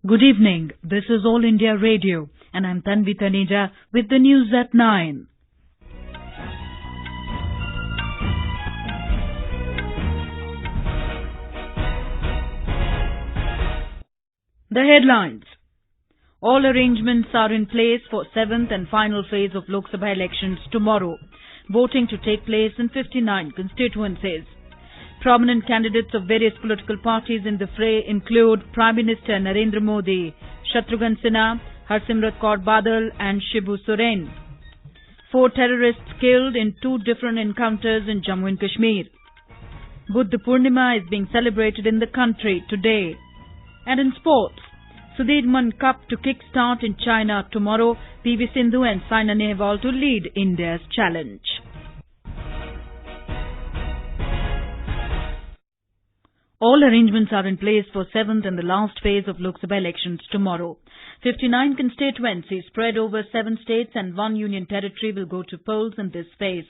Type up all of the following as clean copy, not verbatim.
Good evening. This is All India Radio and I'm Tanvi Taneja with the news at 9. The headlines. All arrangements are in place for 7th and final phase of Lok Sabha elections tomorrow. Voting to take place in 59 constituencies. Prominent candidates of various political parties in the fray include Prime Minister Narendra Modi, Shatrughan Sinha, Harsimrat Badal and Shibu, Soren. 4 terrorists killed in 2 different encounters in Jammu and Kashmir. Purnima is being celebrated in the country today. And in sports, Sudirman Cup to kick-start in China tomorrow, Sindhu and Saina Nehwal to lead India's challenge. All arrangements are in place for 7th and the last phase of Lok Sabha elections tomorrow. 59 constituencies spread over 7 states and 1 union territory will go to polls in this phase.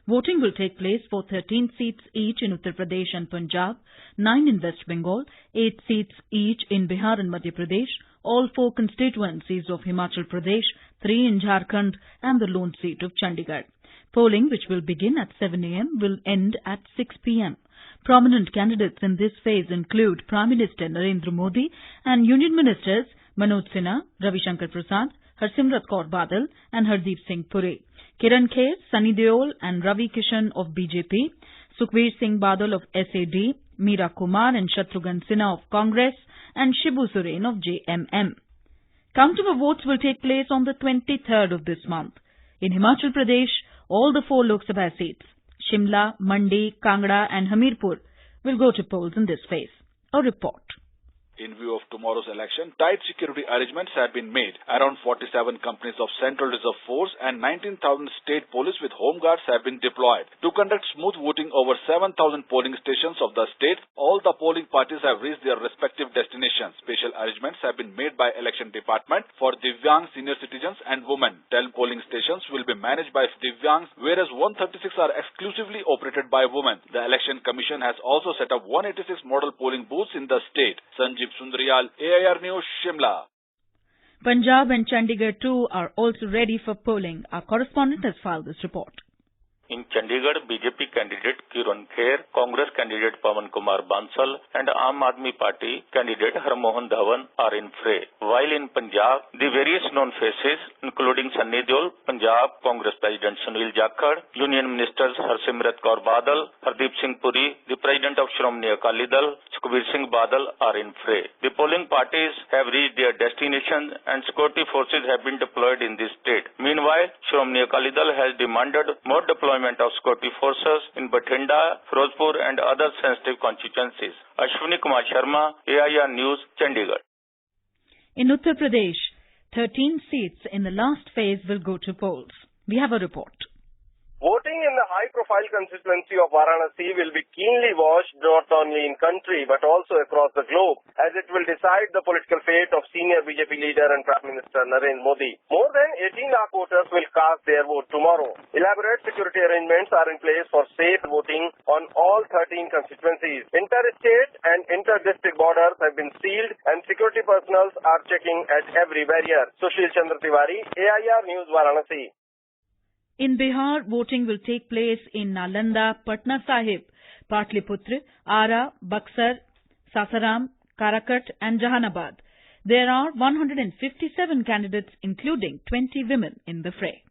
Voting will take place for 13 seats each in Uttar Pradesh and Punjab, 9 in West Bengal, 8 seats each in Bihar and Madhya Pradesh, all 4 constituencies of Himachal Pradesh, 3 in Jharkhand and the lone seat of Chandigarh. Polling, which will begin at 7 a.m., will end at 6 p.m. Prominent candidates in this phase include Prime Minister Narendra Modi and Union Ministers Manoj Sinha, Ravi Shankar Prasad, Harsimrat Kaur Badal and Hardeep Singh Puri, Kiran Kher, Sunny Deol and Ravi Kishan of BJP, Sukhbir Singh Badal of SAD, Meera Kumar and Shatrughan Sinha of Congress and Shibu Soren of JMM. Counting of votes will take place on the 23rd of this month. In Himachal Pradesh, all the 4 Lok Sabha seats, Shimla, Mandi, Kangra and Hamirpur will go to polls in this phase. A report. In view of tomorrow's election, tight security arrangements have been made. Around 47 companies of Central Reserve Force and 19,000 state police with home guards have been deployed. To conduct smooth voting over 7,000 polling stations of the state, all the polling parties have reached their respective destinations. Special arrangements have been made by Election Department for Divyang senior citizens and women. 10 polling stations will be managed by Divyangs, whereas 136 are exclusively operated by women. The Election Commission has also set up 186 model polling booths in the state. Sanjeev Sundaryal, AIR News, Shimla. Punjab and Chandigarh too are also ready for polling. Our correspondent has filed this report. In Chandigarh, BJP candidate Kiran Kher, Congress candidate Pawan Kumar Bansal and Aam Aadmi Party candidate Harmohan Dhawan are in fray. While in Punjab, the various known faces including Sunny Deol, Punjab Congress President Sunil Jakhar, Union Ministers Harsimrat Kaur Badal, Hardeep Singh Puri, the President of Shromani Akali Dal, Sukhbir Singh Badal are in fray. The polling parties have reached their destination and security forces have been deployed in this state. Meanwhile, Shromani Akali Dal has demanded more deployment of security forces in Bathinda, Firozpur and other sensitive constituencies. Ashwini Kumar Sharma, AIR News, Chandigarh. In Uttar Pradesh, 13 seats in the last phase will go to polls. We have a report. Voting in the high-profile constituency of Varanasi will be keenly watched not only in country but also across the globe, as it will decide the political fate of senior BJP leader and Prime Minister Narendra Modi. More than 18 lakh voters will cast their vote tomorrow. Elaborate security arrangements are in place for safe voting on all 13 constituencies. Inter-state and inter-district borders have been sealed and security personnel are checking at every barrier. Sushil Chandra Tiwari, AIR News, Varanasi. In Bihar, voting will take place in Nalanda, Patna Sahib, Patliputra, Ara, Buxar, Sasaram, Karakat and Jahanabad. There are 157 candidates including 20 women in the fray.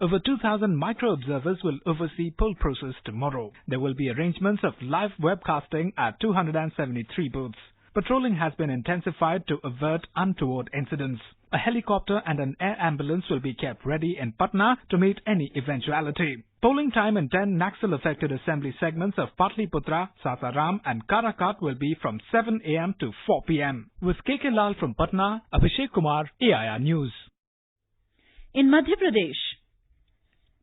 Over 2,000 micro-observers will oversee poll process tomorrow. There will be arrangements of live webcasting at 273 booths. Patrolling has been intensified to avert untoward incidents. A helicopter and an air ambulance will be kept ready in Patna to meet any eventuality. Polling time in 10 Naxal-affected assembly segments of Patliputra, Sasaram and Karakat will be from 7 a.m. to 4 p.m. With KK Lal from Patna, Abhishek Kumar, AIR News. In Madhya Pradesh,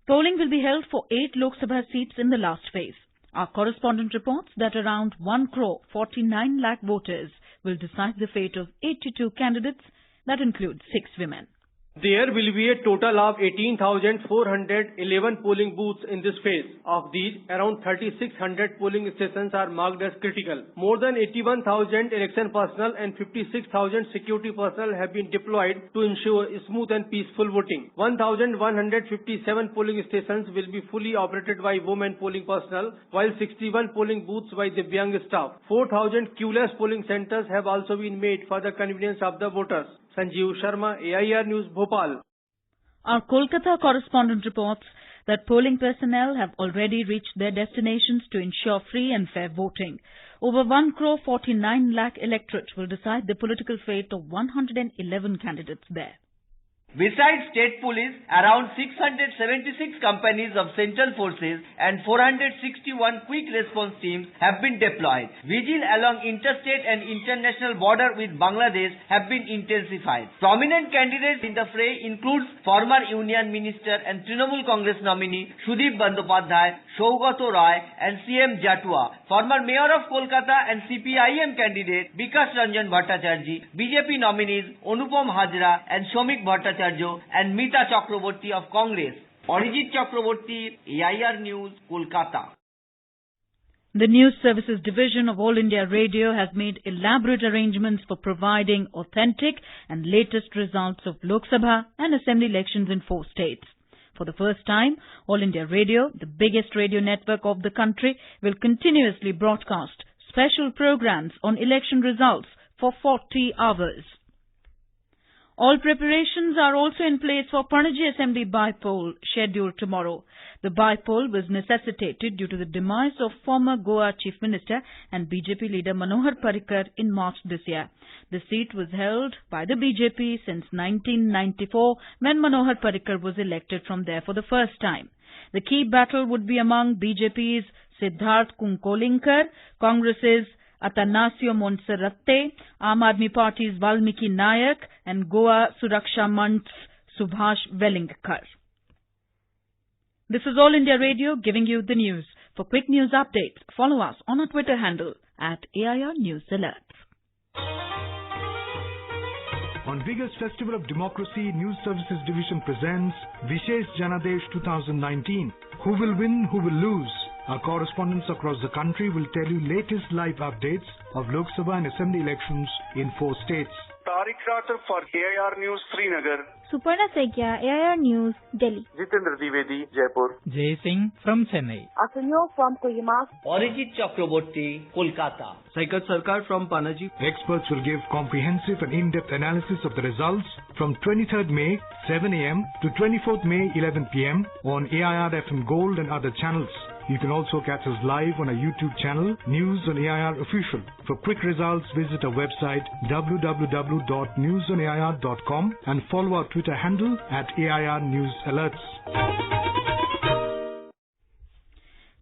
polling will be held for 8 Lok Sabha seats in the last phase. Our correspondent reports that around 1,49 lakh voters will decide the fate of 82 candidates, that includes 6 women. There will be a total of 18,411 polling booths in this phase. Of these, around 3,600 polling stations are marked as critical. More than 81,000 election personnel and 56,000 security personnel have been deployed to ensure smooth and peaceful voting. 1,157 polling stations will be fully operated by women polling personnel, while 61 polling booths by the Divyang staff. 4,000 queueless polling centers have also been made for the convenience of the voters. Sanjeev Sharma, AIR News, Bhopal. Our Kolkata correspondent reports that polling personnel have already reached their destinations to ensure free and fair voting. Over 1,49 lakh electorate will decide the political fate of 111 candidates there. Besides state police, around 676 companies of central forces and 461 quick response teams have been deployed. Vigil along interstate and international border with Bangladesh have been intensified. Prominent candidates in the fray include former Union Minister and Trinamool Congress nominee Sudip Bandyopadhyay, Saugato Roy and CM Jatua, former Mayor of Kolkata and CPIM candidate Bikas Ranjan Bhattacharjee, BJP nominees Anupam Hajra and Shomik Bhattacharjee and Mita Chakraborty of Congress. Arijit Chakraborty, AIR News, Kolkata. The News Services Division of All India Radio has made elaborate arrangements for providing authentic and latest results of Lok Sabha and Assembly elections in 4 states. For the first time, All India Radio, the biggest radio network of the country, will continuously broadcast special programs on election results for 40 hours. All preparations are also in place for Panaji Assembly by-poll scheduled tomorrow. The by-poll was necessitated due to the demise of former Goa Chief Minister and BJP leader Manohar Parrikar in March this year. The seat was held by the BJP since 1994 when Manohar Parrikar was elected from there for the first time. The key battle would be among BJP's Siddharth Kunkolinkar, Congress's Atanasio Monserrate, Aam Aadmi Party's Valmiki Nayak and Goa Suraksha Manch's Subhash Velingkar. This is All India Radio giving you the news. For quick news updates, follow us on our Twitter handle @AIR News Alerts. On biggest festival of democracy, News Services Division presents Vishesh Janadesh 2019. Who will win, who will lose? Our correspondents across the country will tell you latest live updates of Lok Sabha and Assembly elections in 4 states. Tariq Rathar for AIR News, Srinagar. Suparna Sekia, AIR News, Delhi. Jitendra Dwivedi, Jaipur. Jay Singh from Chennai. Asunyo from Kohima. Arijit Chakraborty, Kolkata. Saikat Sarkar from Panaji. Experts will give comprehensive and in-depth analysis of the results from 23rd May, 7 a.m. to 24th May, 11 p.m. on AIR FM Gold and other channels. You can also catch us live on our YouTube channel, News on AIR Official. For quick results, visit our website www.newsonair.com and follow our Twitter handle @AIR News Alerts.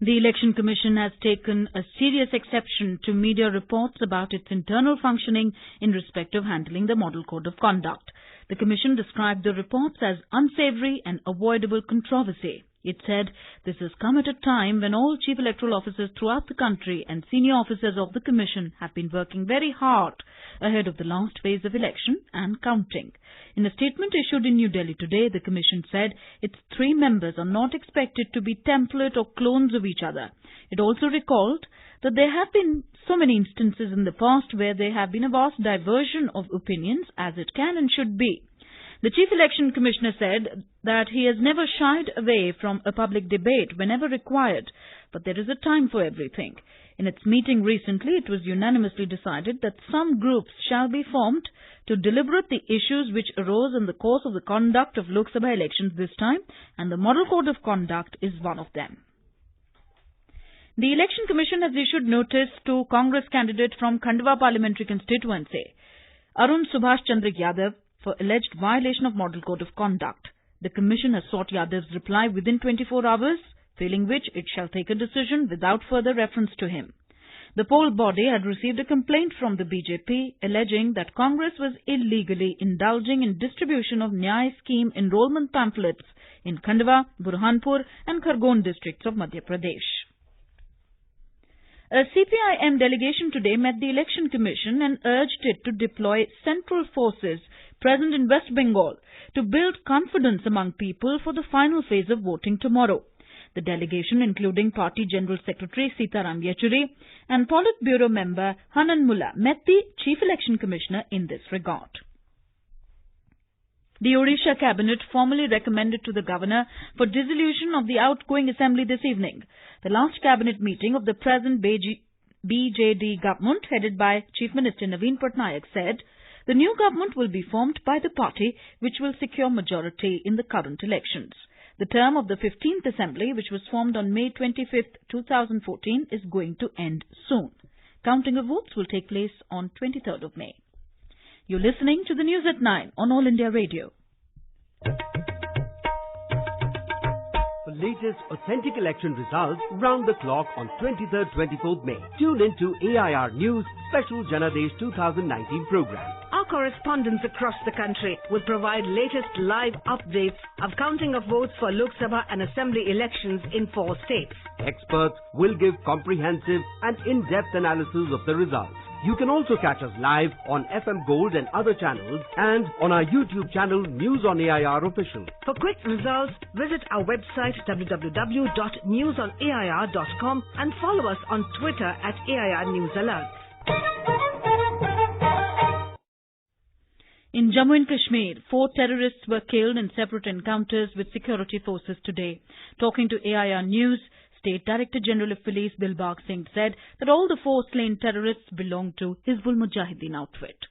The Election Commission has taken a serious exception to media reports about its internal functioning in respect of handling the Model Code of Conduct. The Commission described the reports as unsavoury and avoidable controversy. It said this has come at a time when all chief electoral officers throughout the country and senior officers of the Commission have been working very hard ahead of the last phase of election and counting. In a statement issued in New Delhi today, the Commission said its 3 members are not expected to be template or clones of each other. It also recalled that there have been so many instances in the past where there have been a vast diversion of opinions, as it can and should be. The Chief Election Commissioner said that he has never shied away from a public debate whenever required, but there is a time for everything. In its meeting recently, it was unanimously decided that some groups shall be formed to deliberate the issues which arose in the course of the conduct of Lok Sabha elections this time, and the Model Code of Conduct is one of them. The Election Commission has issued notice to Congress candidate from Khandwa Parliamentary Constituency, Arun Subhash Chandra Yadav, for alleged violation of Model Code of Conduct. The Commission has sought Yadav's reply within 24 hours, failing which it shall take a decision without further reference to him. The poll body had received a complaint from the BJP alleging that Congress was illegally indulging in distribution of Nyay scheme enrollment pamphlets in Khandwa, Burhanpur and Khargone districts of Madhya Pradesh. A CPIM delegation today met the Election Commission and urged it to deploy central forces present in West Bengal to build confidence among people for the final phase of voting tomorrow. The delegation, including Party General Secretary Sitaram Yechury and Politburo member Hanan Mullah, met the Chief Election Commissioner in this regard. The Odisha Cabinet formally recommended to the Governor for dissolution of the outgoing Assembly this evening. The last Cabinet meeting of the present BJD government, headed by Chief Minister Naveen Patnaik, said the new government will be formed by the party which will secure majority in the current elections. The term of the 15th Assembly, which was formed on May 25, 2014, is going to end soon. Counting of votes will take place on 23rd of May. You're listening to the News at 9 on All India Radio. For latest authentic election results round the clock on 23rd, 24th May. Tune in to AIR News Special Janadesh 2019 program. Our correspondents across the country will provide latest live updates of counting of votes for Lok Sabha and Assembly elections in 4 states. Experts will give comprehensive and in-depth analysis of the results. You can also catch us live on FM Gold and other channels and on our YouTube channel News on AIR Official. For quick results, visit our website www.newsonair.com and follow us on Twitter at AIR News Alert. In Jammu and Kashmir, 4 terrorists were killed in separate encounters with security forces today. Talking to AIR News, State Director General of Police Dilbagh Singh said that all the 4 slain terrorists belong to Hizbul Mujahideen outfit.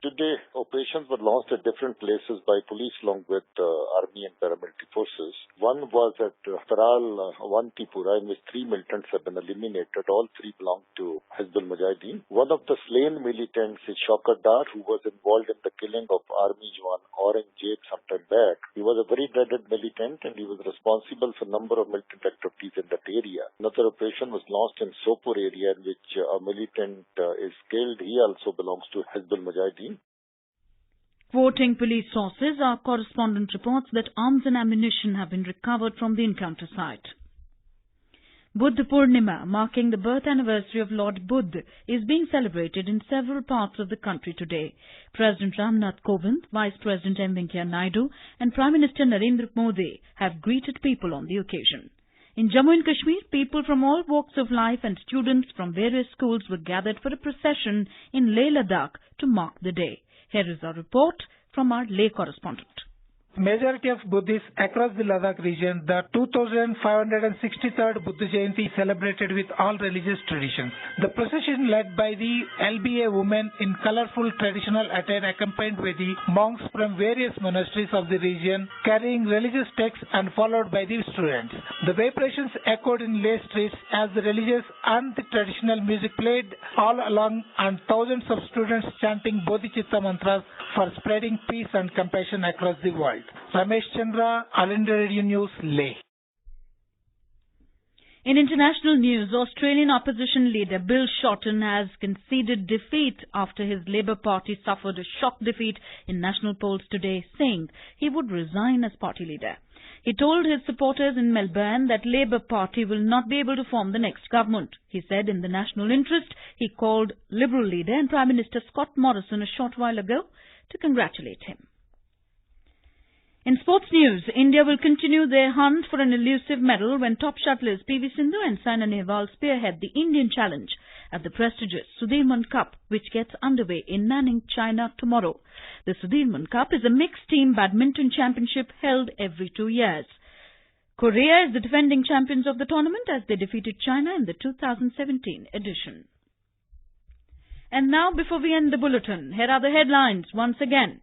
Today, operations were launched at different places by police along with army and paramilitary forces. One was at Taral, Tripura, in which 3 militants have been eliminated. All 3 belong to Hizbul Mujahideen. One of the slain militants is Shaukat Dar, who was involved in the killing of Army Jawan Aurangzeb sometime back. He was a very dreaded militant and he was responsible for a number of militant activities in that area. Another operation was launched in Sopur area in which a militant is killed. He also belongs to Hizbul Mujahideen. Quoting police sources, our correspondent reports that arms and ammunition have been recovered from the encounter site. Buddha Purnima, marking the birth anniversary of Lord Buddha, is being celebrated in several parts of the country today. President Ramnath Kovind, Vice President M. Venkaiah Naidu and Prime Minister Narendra Modi have greeted people on the occasion. In Jammu and Kashmir, people from all walks of life and students from various schools were gathered for a procession in Leh Ladakh to mark the day. Here is a report from our Leh correspondent. Majority of Buddhists across the Ladakh region, the 2563rd Buddha Jayanti celebrated with all religious traditions. The procession led by the LBA women in colorful traditional attire accompanied by the monks from various monasteries of the region carrying religious texts and followed by the students. The vibrations echoed in Leh streets as the religious and the traditional music played all along and thousands of students chanting Bodhichitta mantras for spreading peace and compassion across the world. Ramesh Chandra, All India Radio News, Leh. In international news, Australian opposition leader Bill Shorten has conceded defeat after his Labour Party suffered a shock defeat in national polls today, saying he would resign as party leader. He told his supporters in Melbourne that Labour Party will not be able to form the next government. He said in the national interest, he called Liberal leader and Prime Minister Scott Morrison a short while ago to congratulate him. In sports news, India will continue their hunt for an elusive medal when top shuttlers PV Sindhu and Saina Nehwal spearhead the Indian challenge at the prestigious Sudirman Cup, which gets underway in Nanning, China tomorrow. The Sudirman Cup is a mixed-team badminton championship held every 2 years. Korea is the defending champions of the tournament as they defeated China in the 2017 edition. And now, before we end the bulletin, here are the headlines once again.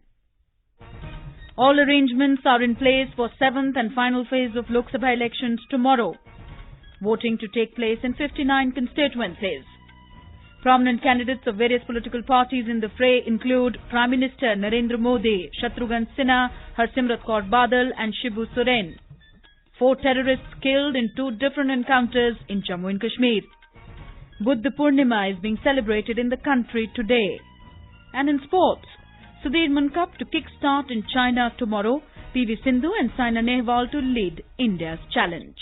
All arrangements are in place for 7th and final phase of Lok Sabha elections tomorrow. Voting to take place in 59 constituencies. Prominent candidates of various political parties in the fray include Prime Minister Narendra Modi, Shatrughan Sinha, Harsimrat Kaur Badal and Shibu, Soren. 4 terrorists killed in 2 different encounters in Jammu and Kashmir. Buddha Purnima is being celebrated in the country today. And in sports, Sudirman Cup to kick-start in China tomorrow, PV Sindhu and Saina Nehwal to lead India's challenge.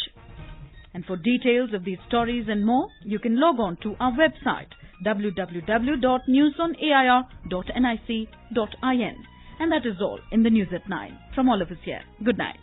And for details of these stories and more, you can log on to our website www.newsonair.nic.in And that is all in the news at 9. From all of us here, good night.